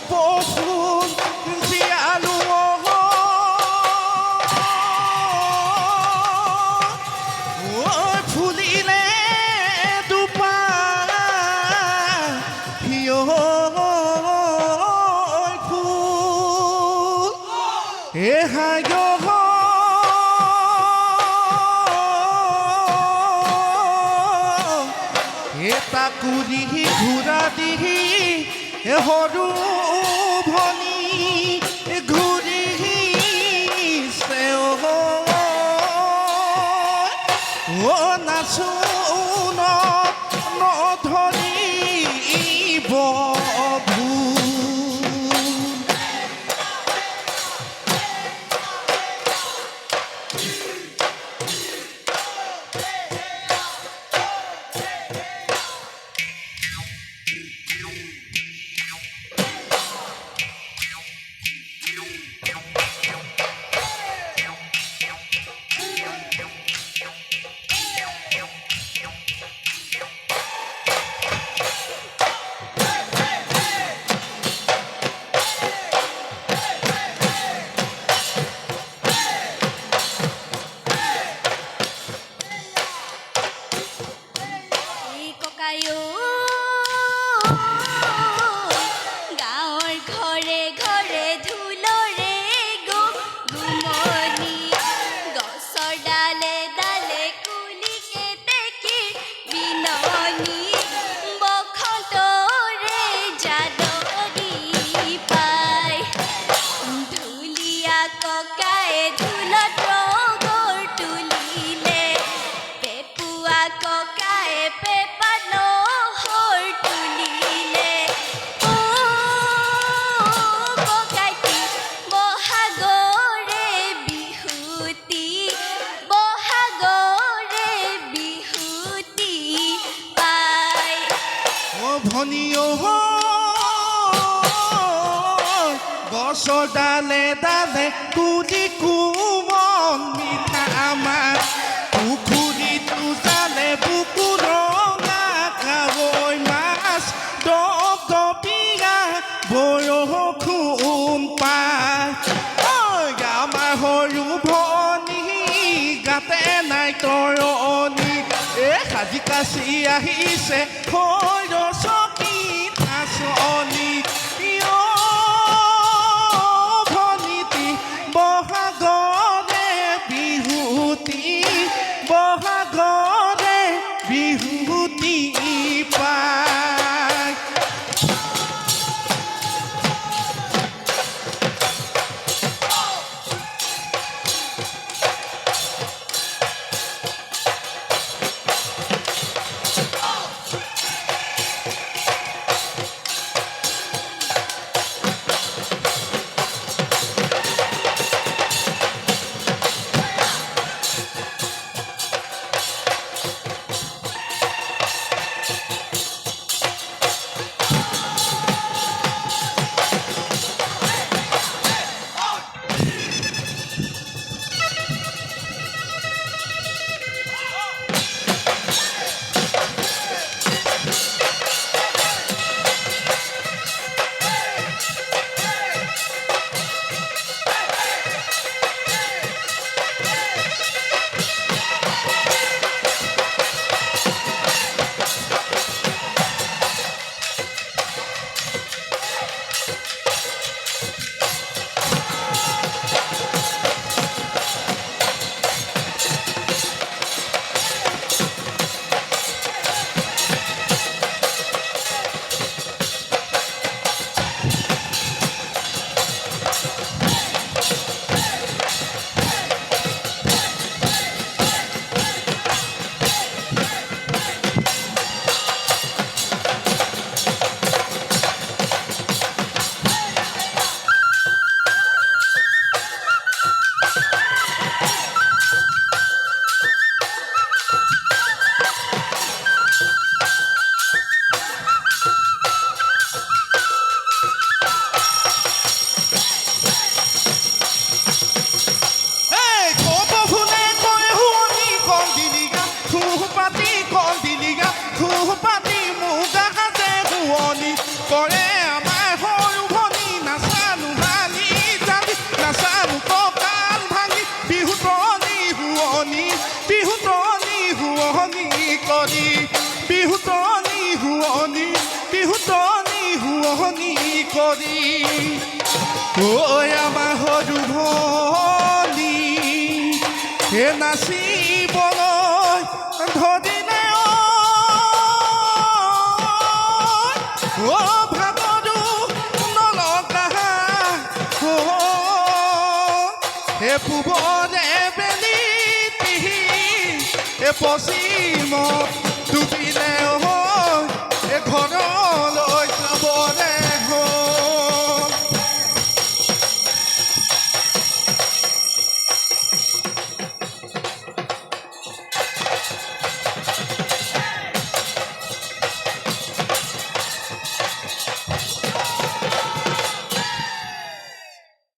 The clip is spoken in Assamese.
কপৌফুল জীয়ালো ফুলিলে দুপাহ ফুল এহায় এটা কুৰি ঘূৰা দিহি সৰু ভনী ঘূৰিছে নাচো নধৰিব গাঁৱৰ ঘৰে ঘৰে ঢোলৰে গুমনি গছৰ ডালে ডালে কুলিকে টেকি বিননি বসন্তৰে জাননী পায় ঢুলীয়া ককায়ে ঢোলত ৰগৰ তুলিলে পেপুৱা ককায়ে পেপাত নহৰ তুলিলে ককাইটি বহাগৰে বিহুতি পায় ভনী গছৰ ডালে ডালে কুলি কোমল মিঠা আমাৰ পুখুৰীটো জালে বুকু ৰঙা কাৱৈ মাছ দপদপীয়া বৰষুণ পায় আমাৰ সৰু ভনী গাতে নাই তৰণি সাজি কাচি আহিছে সৰস্বতী নাচনী ভনীতি বহাগৰে বিহুতি বহাগৰে বিহুতি পায় কৰে আমাৰ সৰু ভনী কৰি ঐ আমাৰ সৰু ভনী হে নাচিবলৈ ধৰিলে ঐ ভাগৰো নলগা হে পূবৰে বেলি পিহি হে পশ্চিমত ডুবিলে ঐ ঘৰলৈ